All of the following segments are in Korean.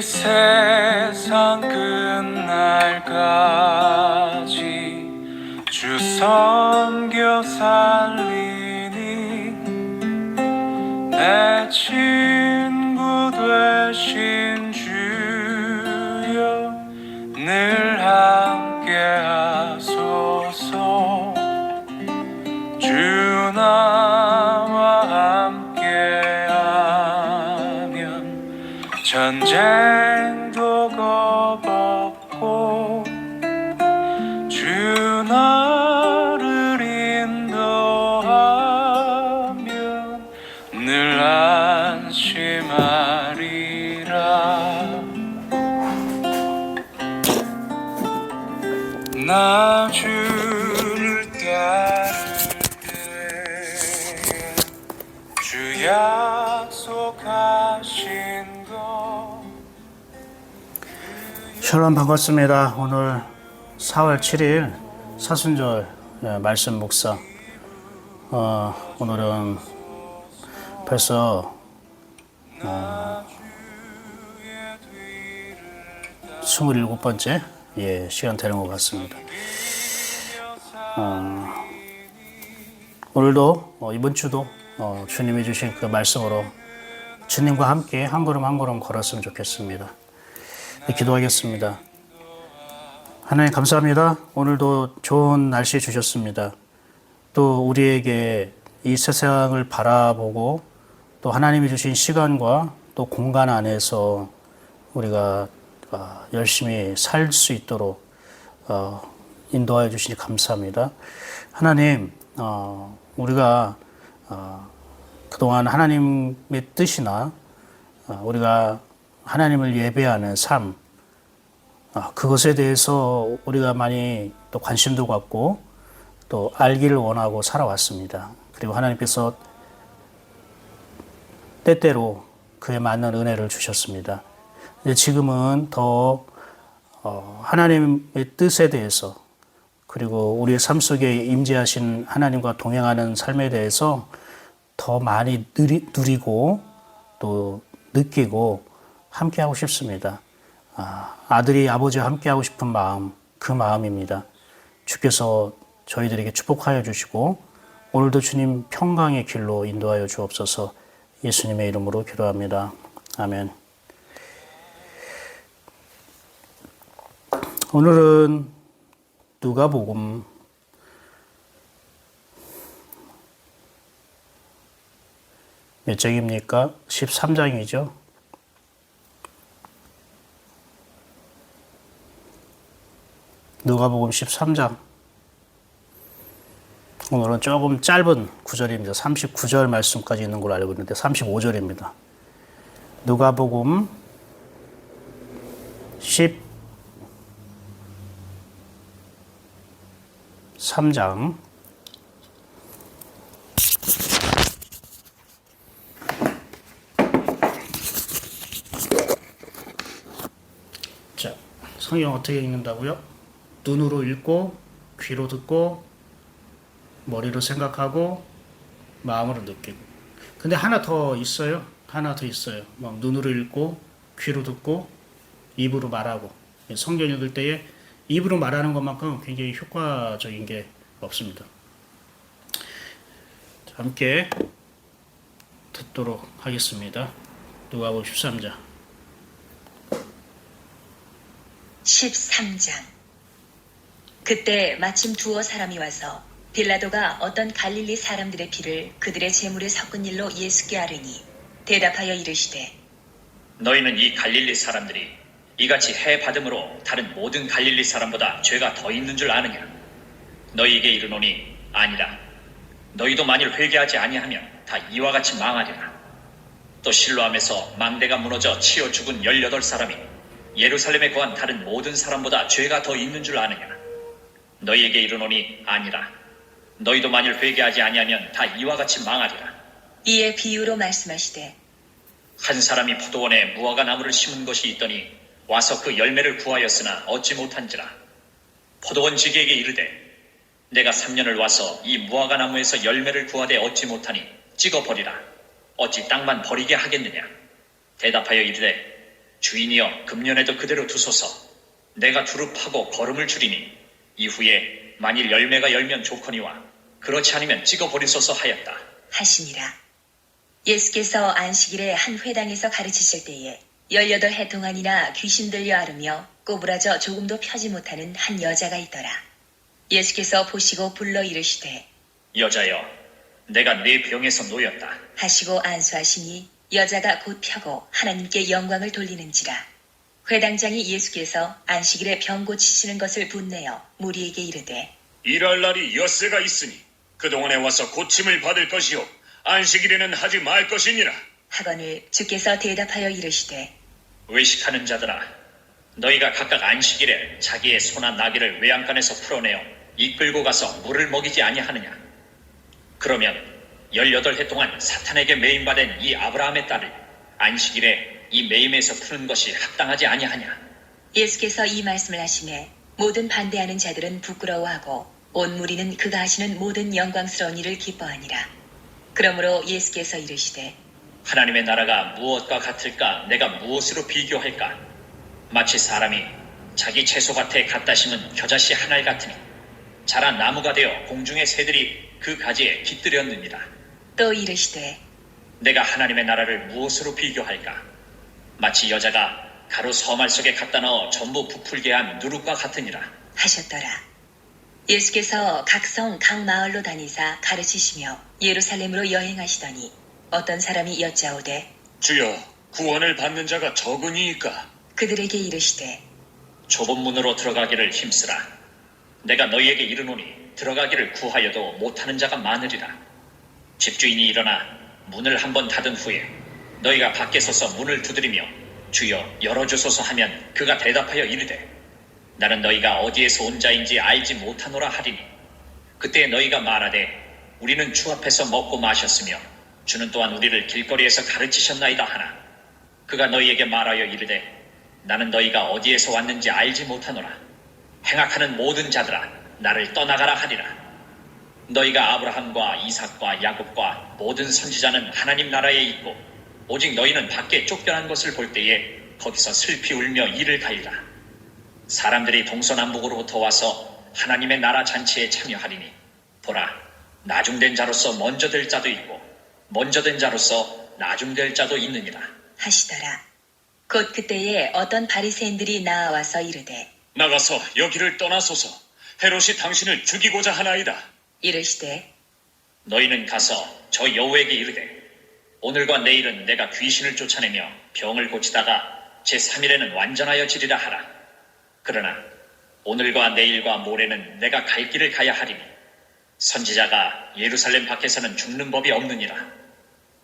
세상 끝날까지 주 섬겨 살리니 내 친구 되신 주여 늘 함께 하소서. 주 나와 함께하면 전쟁도 겁없고 주 나를 인도하면 늘 안심하리라. 나 주를 따를 때에 주 약속하신 것. 샬롬, 반갑습니다. 오늘 4월 7일 사순절 말씀 묵상. 오늘은 벌써 27번째 시간 되는 것 같습니다. 오늘도 이번 주도 주님이 주신 그 말씀으로 주님과 함께 한 걸음 한 걸음 걸었으면 좋겠습니다. 기도하겠습니다. 하나님 감사합니다. 오늘도 좋은 날씨 주셨습니다. 또 우리에게 이 세상을 바라보고 또 하나님이 주신 시간과 또 공간 안에서 우리가 열심히 살 수 있도록 인도하여 주시니 감사합니다. 하나님, 우리가 그동안 하나님의 뜻이나 우리가 하나님을 예배하는 삶, 그것에 대해서 우리가 많이 또 관심도 갖고 또 알기를 원하고 살아왔습니다. 그리고 하나님께서 때때로 그에 맞는 은혜를 주셨습니다. 이제 지금은 더 하나님의 뜻에 대해서 그리고 우리의 삶 속에 임재하신 하나님과 동행하는 삶에 대해서 더 많이 누리고 또 느끼고 함께하고 싶습니다. 아들이 아버지와 함께하고 싶은 마음, 그 마음입니다. 주께서 저희들에게 축복하여 주시고 오늘도 주님 평강의 길로 인도하여 주옵소서. 예수님의 이름으로 기도합니다. 아멘. 오늘은 누가복음 13장이죠. 누가복음 13장. 오늘은 조금 짧은 구절입니다. 39절 말씀까지 있는 걸로 알고 있는데 35절입니다. 누가복음 13장 자, 성경 어떻게 읽는다고요? 눈으로 읽고 귀로 듣고 머리로 생각하고 마음으로 느끼고. 근데 하나 더 있어요. 막 눈으로 읽고 귀로 듣고 입으로 말하고. 성경 읽을 때에 입으로 말하는 것만큼 굉장히 효과적인 게 없습니다. 자, 함께 듣도록 하겠습니다. 누가복음 13장. 13장. 그때 마침 두어 사람이 와서 빌라도가 어떤 갈릴리 사람들의 피를 그들의 제물에 섞은 일로 예수께 아뢰니 대답하여 이르시되 너희는 이 갈릴리 사람들이 이같이 해 받음으로 다른 모든 갈릴리 사람보다 죄가 더 있는 줄 아느냐? 너희에게 이르노니 아니라. 너희도 만일 회개하지 아니하면 다 이와 같이 망하리라. 또 실로암에서 망대가 무너져 치여 죽은 18사람이 예루살렘에 거한 다른 모든 사람보다 죄가 더 있는 줄 아느냐? 너희에게 이르노니 아니라. 너희도 만일 회개하지 아니하면 다 이와 같이 망하리라. 이에 비유로 말씀하시되 한 사람이 포도원에 무화과 나무를 심은 것이 있더니 와서 그 열매를 구하였으나 얻지 못한지라. 포도원 지기에게 이르되 내가 3년을 와서 이 무화과 나무에서 열매를 구하되 얻지 못하니 찍어버리라. 어찌 땅만 버리게 하겠느냐? 대답하여 이르되 주인이여 금년에도 그대로 두소서. 내가 두루 파고 거름을 줄이니 이후에 만일 열매가 열면 좋거니와 그렇지 않으면 찍어버리소서 하였다. 하시니라. 예수께서 안식일에 한 회당에서 가르치실 때에 18해 동안이나 귀신 들려 앓으며 꼬부라져 조금도 펴지 못하는 한 여자가 있더라. 예수께서 보시고 불러 이르시되 여자여, 내가 네 병에서 놓였다. 하시고 안수하시니 여자가 곧 펴고 하나님께 영광을 돌리는지라. 회당장이 예수께서 안식일에 병 고치시는 것을 분내어 무리에게 이르되 일할 날이 엿새가 있으니 그동안에 와서 고침을 받을 것이요 안식일에는 하지 말 것이니라. 하거늘 주께서 대답하여 이르시되 외식하는 자들아, 너희가 각각 안식일에 자기의 소나 나귀를 외양간에서 풀어내어 이끌고 가서 물을 먹이지 아니하느냐? 그러면 18해 동안 사탄에게 매임받은 이 아브라함의 딸을 안식일에 이 매임에서 푸는 것이 합당하지 아니하냐? 예수께서 이 말씀을 하시매 모든 반대하는 자들은 부끄러워하고 온 무리는 그가 하시는 모든 영광스러운 일을 기뻐하니라. 그러므로 예수께서 이르시되 하나님의 나라가 무엇과 같을까? 내가 무엇으로 비교할까? 마치 사람이 자기 채소밭에 갖다 심은 겨자씨 한 알 같으니 자란 나무가 되어 공중의 새들이 그 가지에 깃들였느니라. 또 이르시되 내가 하나님의 나라를 무엇으로 비교할까? 마치 여자가 가루 서말 속에 갖다 넣어 전부 부풀게 한 누룩과 같으니라. 하셨더라. 예수께서 각 성 각 마을로 다니사 가르치시며 예루살렘으로 여행하시더니 어떤 사람이 여짜오되 주여, 구원을 받는 자가 적으니이까? 그들에게 이르시되 좁은 문으로 들어가기를 힘쓰라. 내가 너희에게 이르노니 들어가기를 구하여도 못하는 자가 많으리라. 집주인이 일어나 문을 한번 닫은 후에 너희가 밖에 서서 문을 두드리며 주여 열어주소서 하면 그가 대답하여 이르되 나는 너희가 어디에서 온 자인지 알지 못하노라 하리니 그때 너희가 말하되 우리는 주 앞에서 먹고 마셨으며 주는 또한 우리를 길거리에서 가르치셨나이다 하나 그가 너희에게 말하여 이르되 나는 너희가 어디에서 왔는지 알지 못하노라. 행악하는 모든 자들아 나를 떠나가라 하리라. 너희가 아브라함과 이삭과 야곱과 모든 선지자는 하나님 나라에 있고 오직 너희는 밖에 쫓겨난 것을 볼 때에 거기서 슬피 울며 이를 갈리라. 사람들이 동서남북으로부터 와서 하나님의 나라 잔치에 참여하리니 보라 나중된 자로서 먼저 될 자도 있고 먼저 된 자로서 나중될 자도 있느니라. 하시더라. 곧 그때에 어떤 바리새인들이 나와서 이르되 나가서 여기를 떠나소서. 헤롯이 당신을 죽이고자 하나이다. 이르시되 너희는 가서 저 여호에게 이르되 오늘과 내일은 내가 귀신을 쫓아내며 병을 고치다가 제3일에는 완전하여 지리라 하라. 그러나 오늘과 내일과 모레는 내가 갈 길을 가야 하리니 선지자가 예루살렘 밖에서는 죽는 법이 없느니라.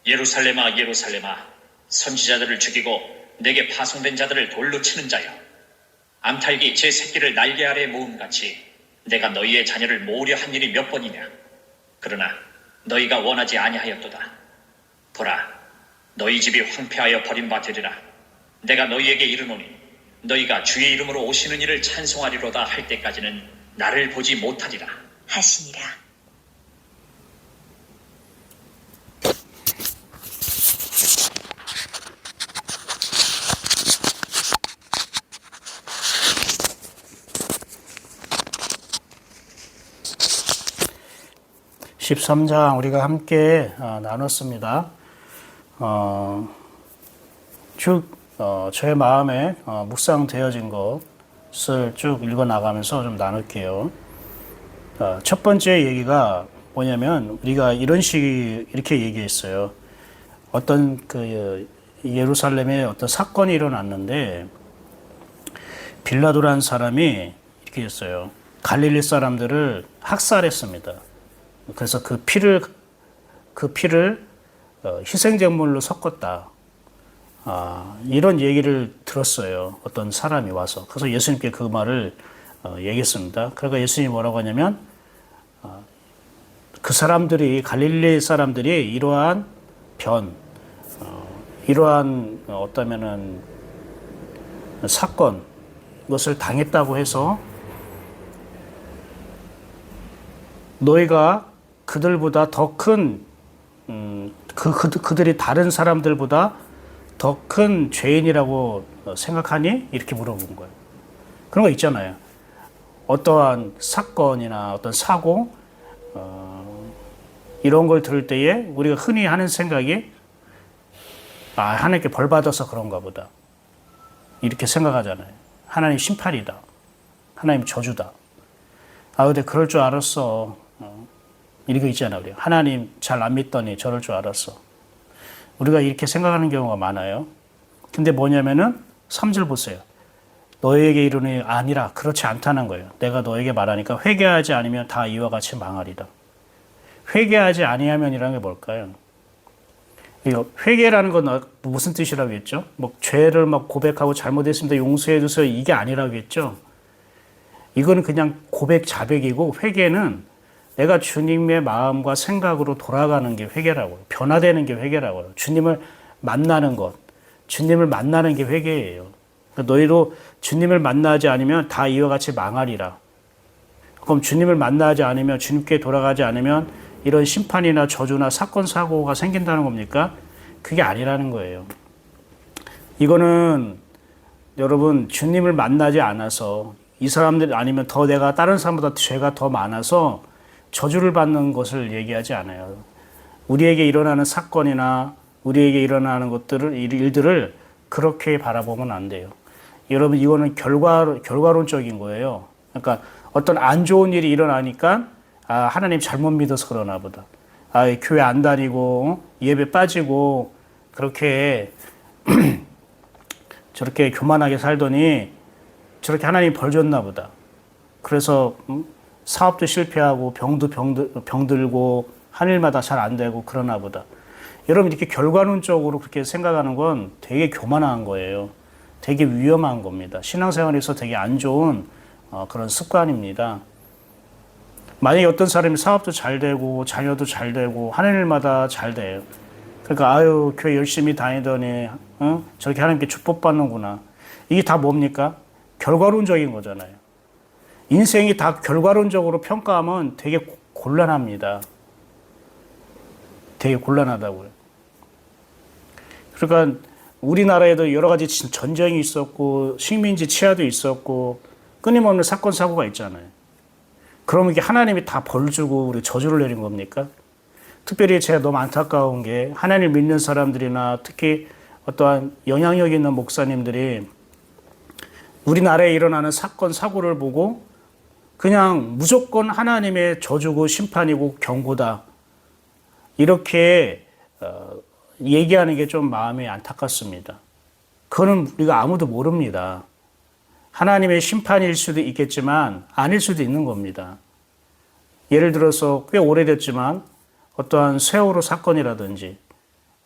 예루살렘아 예루살렘아 선지자들을 죽이고 내게 파송된 자들을 돌로 치는 자여 암탉이 제 새끼를 날개 아래에 모음같이 내가 너희의 자녀를 모으려 한 일이 몇 번이냐. 그러나 너희가 원하지 아니하였도다. 보라 너희 집이 황폐하여 버림받으리라. 내가 너희에게 이르노니 너희가 주의 이름으로 오시는 이를 찬송하리로다 할 때까지는 나를 보지 못하리라. 하시니라. (13장) 우리가 함께 나눴습니다. 저의 마음에 묵상되어진 것을 쭉 읽어나가면서 좀 나눌게요. 첫 번째 얘기가 뭐냐면 우리가 이렇게 얘기했어요. 어떤 예루살렘에 어떤 사건이 일어났는데 빌라도라는 사람이 이렇게 했어요. 갈릴리 사람들을 학살했습니다. 그래서 그 피를 희생제물로 섞었다. 이런 얘기를 들었어요. 어떤 사람이 와서. 그래서 예수님께 그 말을 얘기했습니다. 그러니까 예수님이 뭐라고 하냐면 그 사람들이 갈릴리 사람들이 이러한 이러한 어떠면은 사건 이것을 당했다고 해서 너희가 그들보다 더 큰 그들이 다른 사람들보다 더 큰 죄인이라고 생각하니? 이렇게 물어본 거예요. 그런 거 있잖아요. 어떠한 사건이나 어떤 사고, 이런 걸 들을 때에 우리가 흔히 하는 생각이 하나님께 벌 받아서 그런가 보다. 이렇게 생각하잖아요. 하나님 심판이다. 하나님 저주다. 근데 그럴 줄 알았어. 이렇게 있잖아요. 우리 하나님 잘 안 믿더니 저럴 줄 알았어. 우리가 이렇게 생각하는 경우가 많아요. 근데 뭐냐면은 3절 보세요. 너에게 이르니 아니라 그렇지 않다는 거예요. 내가 너에게 말하니까 회개하지 않으면 다 이와 같이 망하리라. 회개하지 아니하면이라는 게 뭘까요? 이거 회개라는 건 무슨 뜻이라고 했죠? 뭐 죄를 막 고백하고 잘못했습니다. 용서해 주세요. 이게 아니라고 했죠. 이거는 그냥 고백 자백이고 회개는 내가 주님의 마음과 생각으로 돌아가는 게 회개라고요. 변화되는 게 회개라고요. 주님을 만나는 것. 주님을 만나는 게 회개예요. 그러니까 너희도 주님을 만나지 않으면 다 이와 같이 망하리라. 그럼 주님을 만나지 않으면 주님께 돌아가지 않으면 이런 심판이나 저주나 사건 사고가 생긴다는 겁니까? 그게 아니라는 거예요. 이거는 여러분 주님을 만나지 않아서 이 사람들 아니면 더 내가 다른 사람보다 죄가 더 많아서 저주를 받는 것을 얘기하지 않아요. 우리에게 일어나는 사건이나 우리에게 일어나는 일들을 그렇게 바라보면 안 돼요. 여러분 이거는 결과론적인 거예요. 그러니까 어떤 안 좋은 일이 일어나니까 하나님 잘못 믿어서 그러나 보다. 교회 안 다니고 예배 빠지고 그렇게 저렇게 교만하게 살더니 저렇게 하나님 벌 줬나 보다. 그래서 사업도 실패하고 병들고 하늘마다 잘 안 되고 그러나 보다. 여러분 이렇게 결과론적으로 그렇게 생각하는 건 되게 교만한 거예요. 되게 위험한 겁니다. 신앙생활에서 되게 안 좋은 그런 습관입니다. 만약에 어떤 사람이 사업도 잘 되고 자녀도 잘 되고 하는 일마다 잘 돼요. 그러니까 교회 열심히 다니더니 저렇게 하나님께 축복받는구나. 이게 다 뭡니까? 결과론적인 거잖아요. 인생이 다 결과론적으로 평가하면 되게 곤란합니다. 되게 곤란하다고요. 그러니까 우리나라에도 여러 가지 전쟁이 있었고 식민지 치하도 있었고 끊임없는 사건 사고가 있잖아요. 그러면 이게 하나님이 다 벌 주고 우리 저주를 내린 겁니까? 특별히 제가 너무 안타까운 게 하나님을 믿는 사람들이나 특히 어떠한 영향력 있는 목사님들이 우리나라에 일어나는 사건 사고를 보고 그냥 무조건 하나님의 저주고 심판이고 경고다 이렇게 얘기하는 게 좀 마음이 안타깝습니다. 그거는 우리가 아무도 모릅니다. 하나님의 심판일 수도 있겠지만 아닐 수도 있는 겁니다. 예를 들어서 꽤 오래됐지만 어떠한 세월호 사건이라든지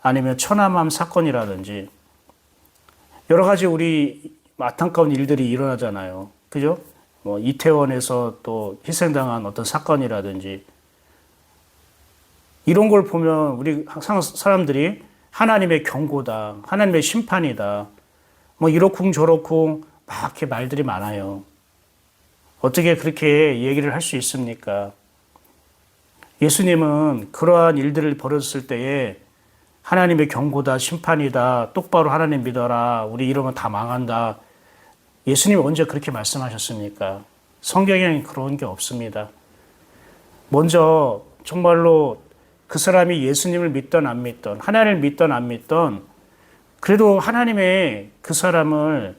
아니면 천안함 사건이라든지 여러 가지 우리 안타까운 일들이 일어나잖아요. 그죠? 뭐 이태원에서 또 희생당한 어떤 사건이라든지 이런 걸 보면 우리 항상 사람들이 하나님의 경고다, 하나님의 심판이다, 뭐 이렇쿵 저렇쿵 막 이렇게 말들이 많아요. 어떻게 그렇게 얘기를 할 수 있습니까? 예수님은 그러한 일들을 벌였을 때에 하나님의 경고다, 심판이다, 똑바로 하나님 믿어라, 우리 이러면 다 망한다. 예수님이 언제 그렇게 말씀하셨습니까? 성경에는 그런 게 없습니다. 먼저 정말로 그 사람이 예수님을 믿던 안 믿던, 하나님을 믿던 안 믿던, 그래도 하나님의 그 사람을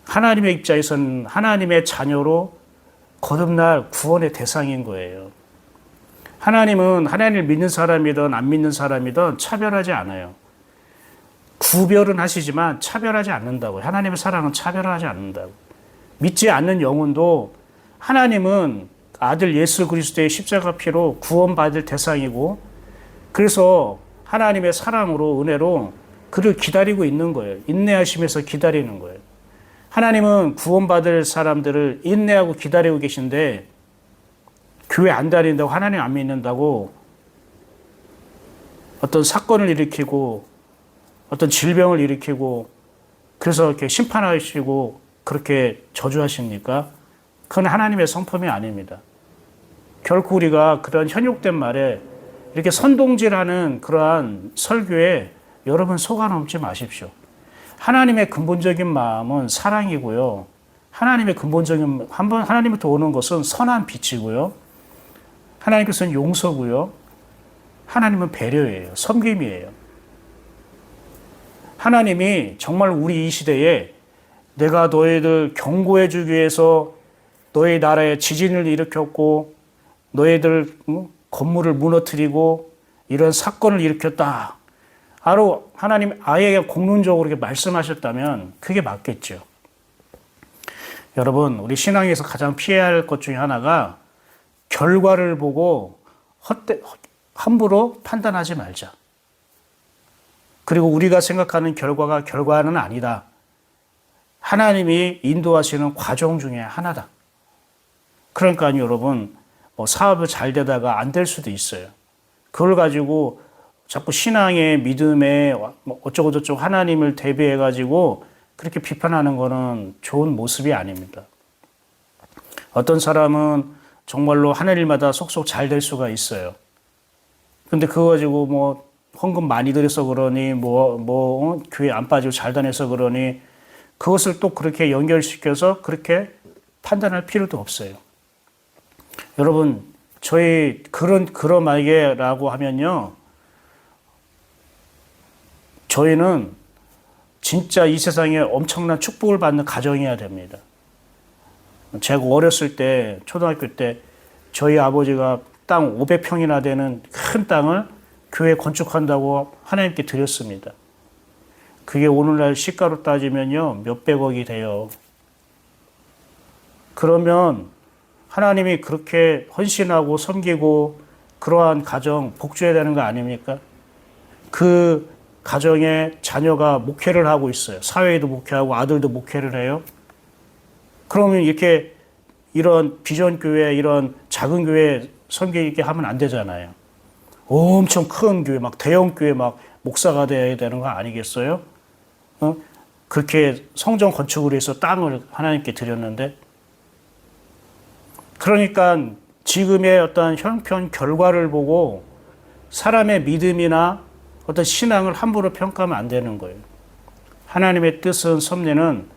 하나님의 입장에서는 하나님의 자녀로 거듭날 구원의 대상인 거예요. 하나님은 하나님을 믿는 사람이든 안 믿는 사람이든 차별하지 않아요. 구별은 하시지만 차별하지 않는다고요. 하나님의 사랑은 차별하지 않는다고. 믿지 않는 영혼도 하나님은 아들 예수 그리스도의 십자가 피로 구원받을 대상이고 그래서 하나님의 사랑으로 은혜로 그를 기다리고 있는 거예요. 인내하시면서 기다리는 거예요. 하나님은 구원받을 사람들을 인내하고 기다리고 계신데 교회 안 다닌다고 하나님 안 믿는다고 어떤 사건을 일으키고 어떤 질병을 일으키고 그래서 이렇게 심판하시고 그렇게 저주하십니까? 그건 하나님의 성품이 아닙니다. 결코 우리가 그런 현혹된 말에 이렇게 선동질하는 그러한 설교에 여러분 속아 넘지 마십시오. 하나님의 근본적인 마음은 사랑이고요. 하나님부터 오는 것은 선한 빛이고요. 하나님께서는 용서고요. 하나님은 배려예요. 섬김이에요. 하나님이 정말 우리 이 시대에 내가 너희들 경고해 주기 위해서 너희 나라에 지진을 일으켰고 너희들 건물을 무너뜨리고 이런 사건을 일으켰다. 바로 하나님 아예 공론적으로 이렇게 말씀하셨다면 그게 맞겠죠. 여러분, 우리 신앙에서 가장 피해야 할 것 중에 하나가 결과를 보고 함부로 판단하지 말자. 그리고 우리가 생각하는 결과가 결과는 아니다. 하나님이 인도하시는 과정 중에 하나다. 그러니까 여러분, 사업이 잘 되다가 안 될 수도 있어요. 그걸 가지고 자꾸 신앙의 믿음에 어쩌고저쩌고 하나님을 대비해가지고 그렇게 비판하는 거는 좋은 모습이 아닙니다. 어떤 사람은 정말로 하늘일마다 속속 잘 될 수가 있어요. 근데 그거 가지고 헌금 많이 들여서 그러니 교회 안 빠지고 잘 다녀서 그러니 그것을 또 그렇게 연결시켜서 그렇게 판단할 필요도 없어요. 여러분, 저희 그러마게라고 하면요, 저희는 진짜 이 세상에 엄청난 축복을 받는 가정이어야 됩니다. 제가 어렸을 때, 초등학교 때 저희 아버지가 땅 500평이나 되는 큰 땅을 교회 건축한다고 하나님께 드렸습니다. 그게 오늘날 시가로 따지면요, 몇백억이 돼요. 그러면 하나님이 그렇게 헌신하고 섬기고 그러한 가정 복주해야 되는 거 아닙니까? 그 가정에 자녀가 목회를 하고 있어요. 사회에도 목회하고 아들도 목회를 해요. 그러면 이런 비전교회, 이런 작은 교회 섬기게 하면 안 되잖아요. 엄청 큰 교회, 대형 교회 목사가 돼야 되는 거 아니겠어요? 그렇게 성전 건축을 위해서 땅을 하나님께 드렸는데, 그러니까 지금의 어떤 형편 결과를 보고 사람의 믿음이나 어떤 신앙을 함부로 평가하면 안 되는 거예요. 하나님의 뜻은 섭리는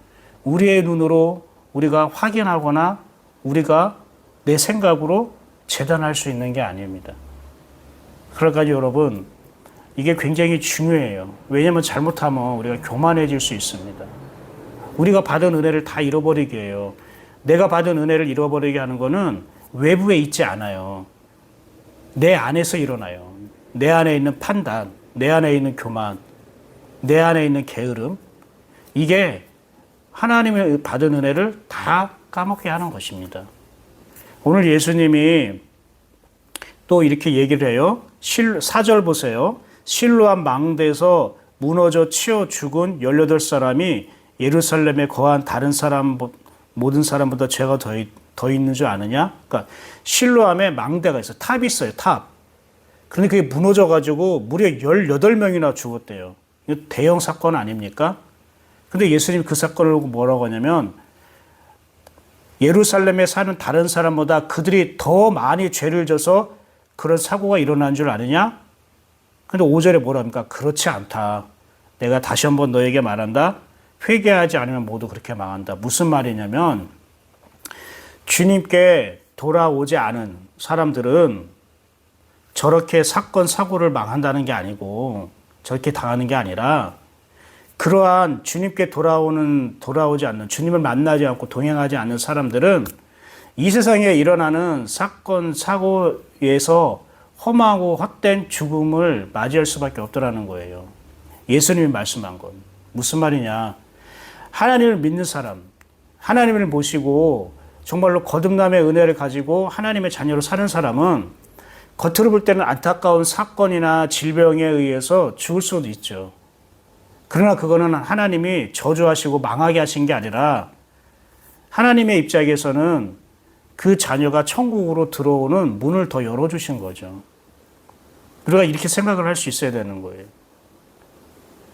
우리의 눈으로 우리가 확인하거나 우리가 내 생각으로 재단할 수 있는 게 아닙니다. 그러니까 여러분, 이게 굉장히 중요해요. 왜냐하면 잘못하면 우리가 교만해질 수 있습니다. 우리가 받은 은혜를 다 잃어버리게 해요. 내가 받은 은혜를 잃어버리게 하는 거는 외부에 있지 않아요. 내 안에서 일어나요. 내 안에 있는 판단, 내 안에 있는 교만, 내 안에 있는 게으름, 이게 하나님의 받은 은혜를 다 까먹게 하는 것입니다. 오늘 예수님이 또 이렇게 얘기를 해요. 4절 보세요. 실로암 망대에서 무너져 치어 죽은 18사람이 예루살렘에 거한 다른 사람, 모든 사람보다 죄가 더 있는 줄 아느냐? 그러니까 실로암에 망대가 있어요. 탑이 있어요. 탑. 그런데 그게 무너져가지고 무려 18명이나 죽었대요. 이거 대형 사건 아닙니까? 근데 예수님이 그 사건을 보고 뭐라고 하냐면, 예루살렘에 사는 다른 사람보다 그들이 더 많이 죄를 져서 그런 사고가 일어난 줄 아느냐? 근데 5절에 뭐라 합니까? 그렇지 않다. 내가 다시 한번 너에게 말한다. 회개하지 않으면 모두 그렇게 망한다. 무슨 말이냐면, 주님께 돌아오지 않은 사람들은 저렇게 사건, 사고를 망한다는 게 아니고, 저렇게 당하는 게 아니라, 그러한 주님께 돌아오지 않는, 주님을 만나지 않고 동행하지 않는 사람들은 이 세상에 일어나는 사건, 사고에서 험하고 헛된 죽음을 맞이할 수밖에 없더라는 거예요. 예수님이 말씀한 건. 무슨 말이냐. 하나님을 믿는 사람, 하나님을 모시고 정말로 거듭남의 은혜를 가지고 하나님의 자녀로 사는 사람은 겉으로 볼 때는 안타까운 사건이나 질병에 의해서 죽을 수도 있죠. 그러나 그거는 하나님이 저주하시고 망하게 하신 게 아니라 하나님의 입장에서는 그 자녀가 천국으로 들어오는 문을 더 열어주신 거죠. 우리가 이렇게 생각을 할 수 있어야 되는 거예요.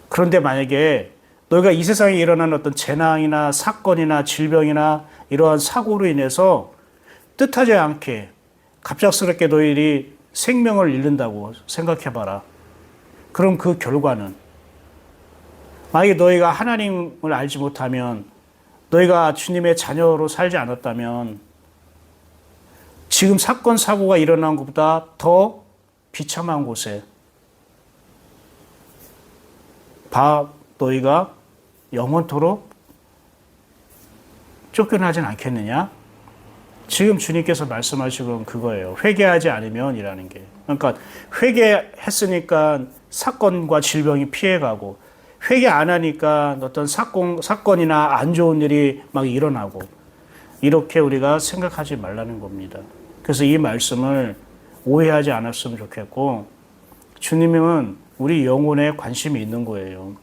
그런데 만약에 너희가 이 세상에 일어나는 어떤 재난이나 사건이나 질병이나 이러한 사고로 인해서 뜻하지 않게 갑작스럽게 너희들이 생명을 잃는다고 생각해봐라. 그럼 그 결과는 만약에 너희가 하나님을 알지 못하면, 너희가 주님의 자녀로 살지 않았다면 지금 사건 사고가 일어난 것보다 더 비참한 곳에 너희가 영원토록 쫓겨나진 않겠느냐? 지금 주님께서 말씀하시는 건 그거예요. 회개하지 않으면 이라는 게. 그러니까 회개했으니까 사건과 질병이 피해가고, 회개 안 하니까 어떤 사건이나 안 좋은 일이 막 일어나고, 이렇게 우리가 생각하지 말라는 겁니다. 그래서 이 말씀을 오해하지 않았으면 좋겠고, 주님은 우리 영혼에 관심이 있는 거예요.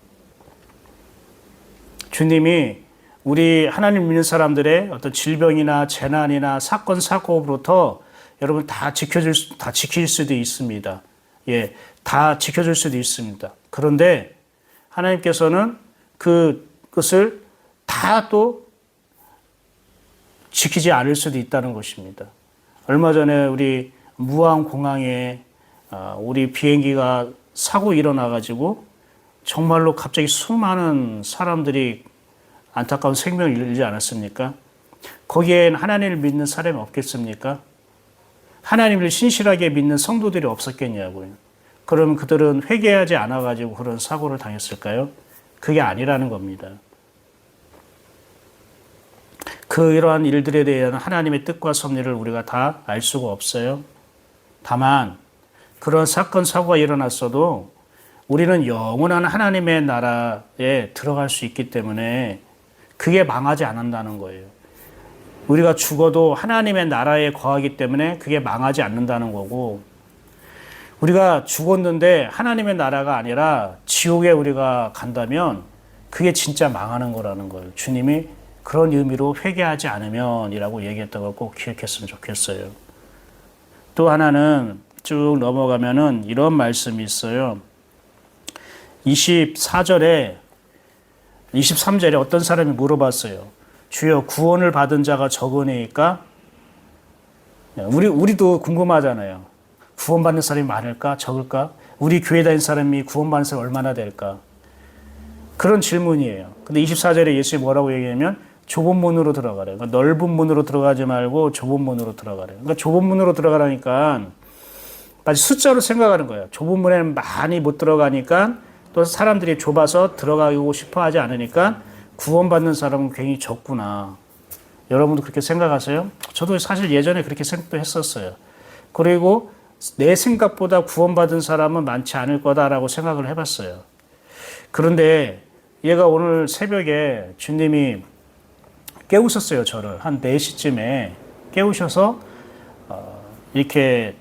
주님이 우리 하나님 믿는 사람들의 어떤 질병이나 재난이나 사건, 사고로부터 여러분 다 지킬 수도 있습니다. 예, 다 지켜줄 수도 있습니다. 그런데 하나님께서는 그것을 다 또 지키지 않을 수도 있다는 것입니다. 얼마 전에 우리 무안공항에 우리 비행기가 사고 일어나가지고 정말로 갑자기 수많은 사람들이 안타까운 생명을 잃지 않았습니까? 거기엔 하나님을 믿는 사람이 없겠습니까? 하나님을 신실하게 믿는 성도들이 없었겠냐고요. 그러면 그들은 회개하지 않아가지고 그런 사고를 당했을까요? 그게 아니라는 겁니다. 이러한 일들에 대한 하나님의 뜻과 섭리를 우리가 다 알 수가 없어요. 다만 그런 사건, 사고가 일어났어도 우리는 영원한 하나님의 나라에 들어갈 수 있기 때문에 그게 망하지 않는다는 거예요. 우리가 죽어도 하나님의 나라에 거하기 때문에 그게 망하지 않는다는 거고, 우리가 죽었는데 하나님의 나라가 아니라 지옥에 우리가 간다면 그게 진짜 망하는 거라는 거예요. 주님이 그런 의미로 회개하지 않으면 이라고 얘기했던 걸 꼭 기억했으면 좋겠어요. 또 하나는 쭉 넘어가면은 이런 말씀이 있어요. 24절에 23절에 어떤 사람이 물어봤어요. 주여, 구원을 받은 자가 적으니까? 우리도 궁금하잖아요. 구원받는 사람이 많을까? 적을까? 우리 교회 다니는 사람이 구원받는 사람이 얼마나 될까? 그런 질문이에요. 근데 24절에 예수님이 뭐라고 얘기하면 좁은 문으로 들어가래요. 그러니까 넓은 문으로 들어가지 말고 좁은 문으로 들어가래요. 그러니까 좁은 문으로 들어가라니까 마치 숫자로 생각하는 거예요. 좁은 문에는 많이 못 들어가니까 또 사람들이 좁아서 들어가고 싶어 하지 않으니까 구원받는 사람은 굉장히 적구나. 여러분도 그렇게 생각하세요? 저도 사실 예전에 그렇게 생각도 했었어요. 그리고 내 생각보다 구원받은 사람은 많지 않을 거다라고 생각을 해봤어요. 그런데 얘가 오늘 새벽에 주님이 깨우셨어요. 저를 한 4시쯤에 깨우셔서 이렇게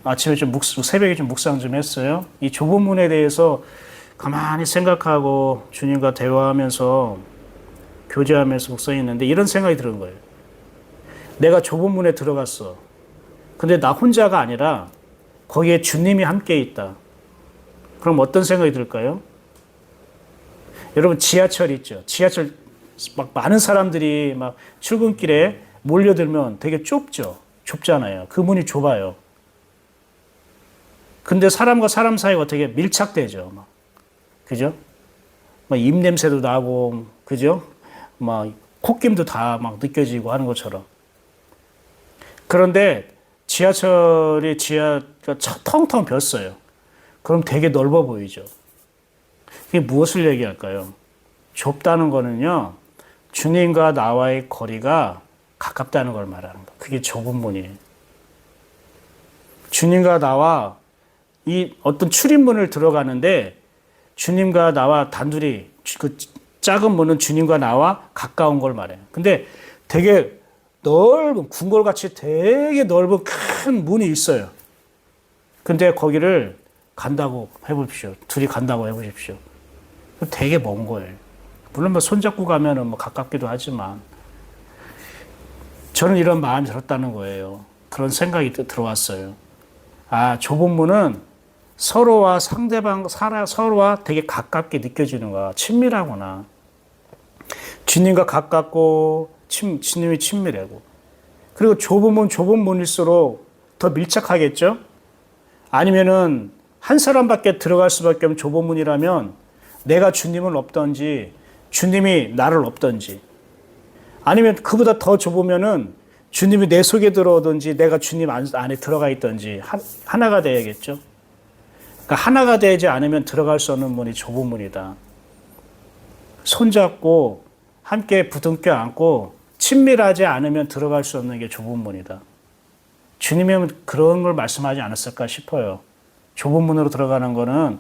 아침에 새벽에 좀 묵상 좀 했어요. 이 좁은 문에 대해서 가만히 생각하고 주님과 대화하면서 교제하면서 묵상했는데 이런 생각이 드는 거예요. 내가 좁은 문에 들어갔어. 근데 나 혼자가 아니라 거기에 주님이 함께 있다. 그럼 어떤 생각이 들까요? 여러분, 지하철 있죠. 지하철 막 많은 사람들이 막 출근길에 몰려들면 되게 좁죠. 좁잖아요. 그 문이 좁아요. 근데 사람과 사람 사이가 되게 밀착되죠. 막. 그죠? 막 입냄새도 나고, 그죠? 막 콧김도 다 막 느껴지고 하는 것처럼. 그런데 지하철이 지하가 텅텅 비었어요. 그럼 되게 넓어 보이죠. 이게 무엇을 얘기할까요? 좁다는 거는요, 주님과 나와의 거리가 가깝다는 걸 말하는 거예요. 그게 좁은 문이에요. 주님과 나와 이 어떤 출입문을 들어가는데 주님과 나와 단둘이 그 작은 문은 주님과 나와 가까운 걸 말해요. 근데 되게 넓은 궁궐같이 되게 넓은 큰 문이 있어요. 근데 거기를 간다고 해보십시오. 둘이 간다고 해보십시오. 되게 먼 거예요. 물론 뭐 손잡고 가면은 뭐 가깝기도 하지만 저는 이런 마음이 들었다는 거예요. 그런 생각이 들어왔어요. 아, 좁은 문은 서로와 서로와 되게 가깝게 느껴지는 거야. 친밀하구나. 주님과 가깝고 주님이 친밀하고. 그리고 좁은 문일수록 더 밀착하겠죠? 아니면은 한 사람밖에 들어갈 수밖에 없는 좁은 문이라면 내가 주님을 없던지 주님이 나를 없던지, 아니면 그보다 더 좁으면은 주님이 내 속에 들어오든지 내가 주님 안에 들어가 있든지 하나가 돼야겠죠. 그러니까 하나가 되지 않으면 들어갈 수 없는 문이 좁은 문이다. 손잡고 함께 부둥켜 안고 친밀하지 않으면 들어갈 수 없는 게 좁은 문이다. 주님이 그런 걸 말씀하지 않았을까 싶어요. 좁은 문으로 들어가는 거는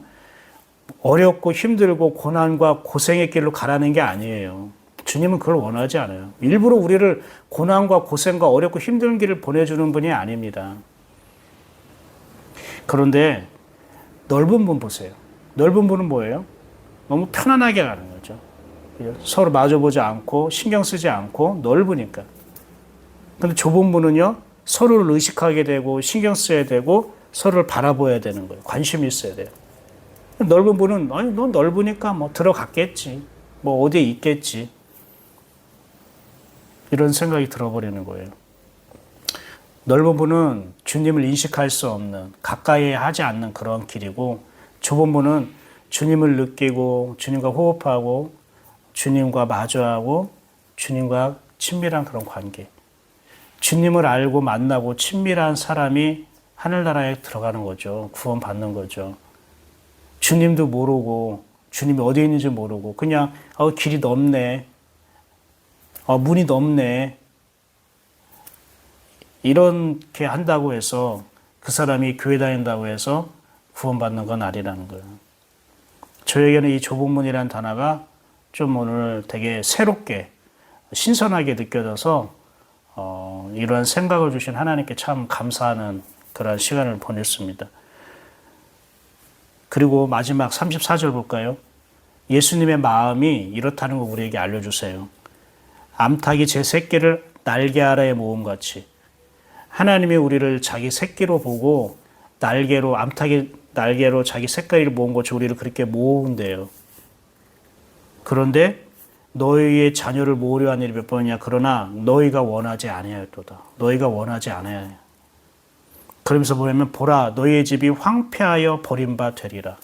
어렵고 힘들고 고난과 고생의 길로 가라는 게 아니에요. 주님은 그걸 원하지 않아요. 일부러 우리를 고난과 고생과 어렵고 힘든 길을 보내주는 분이 아닙니다. 그런데 넓은 문 보세요. 넓은 문은 뭐예요? 너무 편안하게 가는 거죠. 서로 마주보지 않고 신경 쓰지 않고 넓으니까. 근데 좁은 문은요, 서로를 의식하게 되고 신경 써야 되고 서로를 바라봐야 되는 거예요. 관심이 있어야 돼요. 넓은 문은 아니 너 넓으니까 뭐 들어갔겠지. 뭐 어디에 있겠지. 이런 생각이 들어버리는 거예요. 넓은 문은 주님을 인식할 수 없는, 가까이 하지 않는 그런 길이고, 좁은 문은 주님을 느끼고 주님과 호흡하고 주님과 마주하고 주님과 친밀한 그런 관계. 주님을 알고 만나고 친밀한 사람이 하늘나라에 들어가는 거죠. 구원받는 거죠. 주님도 모르고 주님이 어디에 있는지 모르고 그냥 길이 넓네. 문이 넓네. 이렇게 한다고 해서 그 사람이 교회 다닌다고 해서 구원받는 건 아니라는 거예요. 저에게는 이 좁은 문이라는 단어가 좀 오늘 되게 새롭게 신선하게 느껴져서 이러한 생각을 주신 하나님께 참 감사하는 그런 시간을 보냈습니다. 그리고 마지막 34절 볼까요? 예수님의 마음이 이렇다는 거 우리에게 알려주세요. 암탉이 제 새끼를 날개 아래에 모음같이 하나님이 우리를 자기 새끼로 보고 날개로, 암탉이 날개로 자기 새끼를 모은 것이 우리를 그렇게 모은대요. 그런데 너희의 자녀를 모으려 하는 일이 몇 번이냐? 그러나 너희가 원하지 아니하였도다. 너희가 원하지 않아야 해요. 그러면서 보면 보라 너희의 집이 황폐하여 버림바 되리라.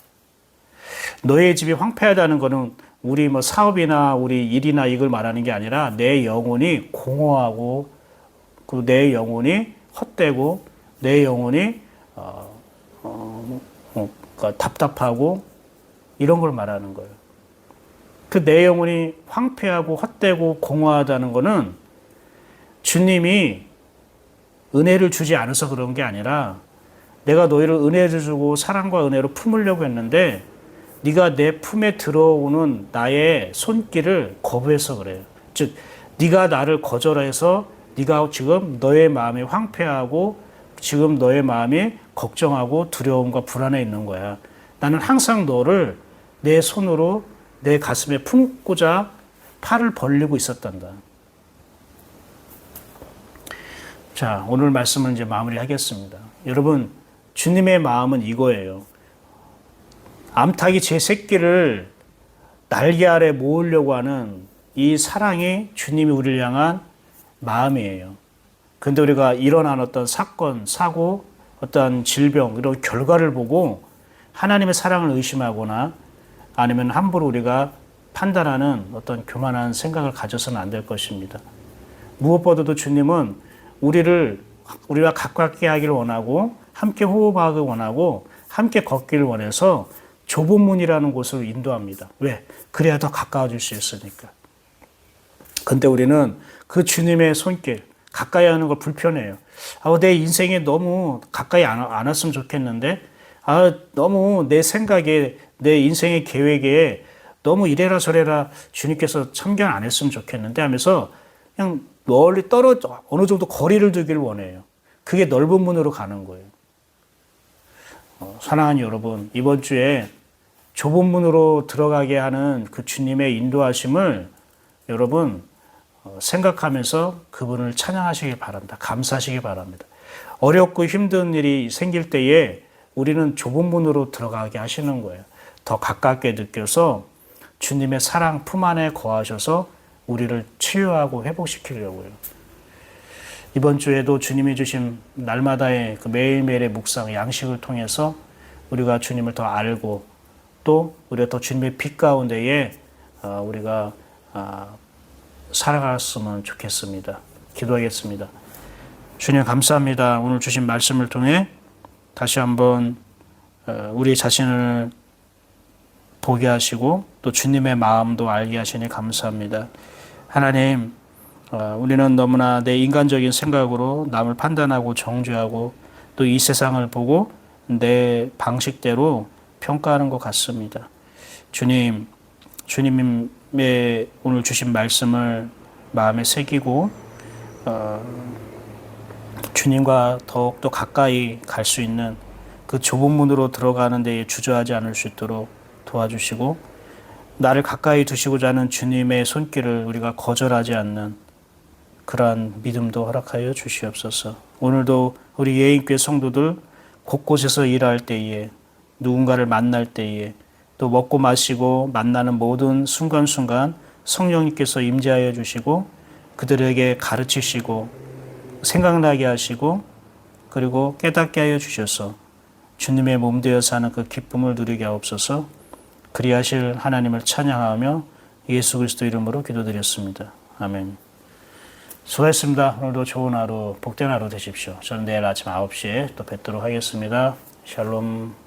너희의 집이 황폐하다는 것은 우리 뭐 사업이나 우리 일이나 이걸 말하는 게 아니라 내 영혼이 공허하고 그 내 영혼이 헛되고 내 영혼이 그러니까 답답하고 이런 걸 말하는 거예요. 그 내 영혼이 황폐하고 헛되고 공허하다는 것은 주님이 은혜를 주지 않아서 그런 게 아니라 내가 너희를 은혜를 주고 사랑과 은혜로 품으려고 했는데 네가 내 품에 들어오는 나의 손길을 거부해서 그래요. 즉 네가 나를 거절해서 네가 지금 너의 마음이 황폐하고 지금 너의 마음이 걱정하고 두려움과 불안해 있는 거야. 나는 항상 너를 내 손으로 내 가슴에 품고자 팔을 벌리고 있었단다. 자, 오늘 말씀을 이제 마무리하겠습니다. 여러분, 주님의 마음은 이거예요. 암탉이 제 새끼를 날개 아래 모으려고 하는 이 사랑이 주님이 우리를 향한 마음이에요. 근데 우리가 일어난 어떤 사건, 사고, 어떤 질병, 이런 결과를 보고 하나님의 사랑을 의심하거나 아니면 함부로 우리가 판단하는 어떤 교만한 생각을 가져서는 안 될 것입니다. 무엇보다도 주님은 우리와 가깝게 하기를 원하고 함께 호흡하기를 원하고 함께 걷기를 원해서 좁은 문이라는 곳으로 인도합니다. 왜? 그래야 더 가까워질 수 있으니까. 근데 우리는 그 주님의 손길, 가까이 하는 거 불편해요. 내 인생에 너무 가까이 안 왔으면 좋겠는데, 너무 내 생각에, 내 인생의 계획에 너무 이래라 저래라 주님께서 참견 안 했으면 좋겠는데 하면서 그냥 멀리 떨어져 어느 정도 거리를 두길 원해요. 그게 넓은 문으로 가는 거예요. 사랑하는 여러분, 이번 주에 좁은 문으로 들어가게 하는 그 주님의 인도하심을 여러분 생각하면서 그분을 찬양하시기 바랍니다. 감사하시기 바랍니다. 어렵고 힘든 일이 생길 때에 우리는 좁은 문으로 들어가게 하시는 거예요. 더 가깝게 느껴서 주님의 사랑 품 안에 거하셔서 우리를 치유하고 회복시키려고요. 이번 주에도 주님이 주신 날마다의 그 매일매일의 묵상, 양식을 통해서 우리가 주님을 더 알고 또 우리가 더 주님의 빛 가운데에 우리가 살아갔으면 좋겠습니다. 기도하겠습니다. 주님 감사합니다. 오늘 주신 말씀을 통해 다시 한번 우리 자신을 보게 하시고 또 주님의 마음도 알게 하시니 감사합니다. 하나님, 우리는 너무나 내 인간적인 생각으로 남을 판단하고 정죄하고 또 이 세상을 보고 내 방식대로 평가하는 것 같습니다. 주님, 주님의 오늘 주신 말씀을 마음에 새기고 주님과 더욱더 가까이 갈 수 있는 그 좁은 문으로 들어가는 데에 주저하지 않을 수 있도록 도와주시고 나를 가까이 두시고자 하는 주님의 손길을 우리가 거절하지 않는 그러한 믿음도 허락하여 주시옵소서. 오늘도 우리 예인교회 성도들 곳곳에서 일할 때에 누군가를 만날 때에 또 먹고 마시고 만나는 모든 순간순간 성령님께서 임재하여 주시고 그들에게 가르치시고 생각나게 하시고 그리고 깨닫게 하여 주셔서 주님의 몸 되어 사는 그 기쁨을 누리게 하옵소서. 그리하실 하나님을 찬양하며 예수 그리스도 이름으로 기도드렸습니다. 아멘. 수고했습니다. 오늘도 좋은 하루, 복된 하루 되십시오. 저는 내일 아침 9시에 또 뵙도록 하겠습니다. 샬롬.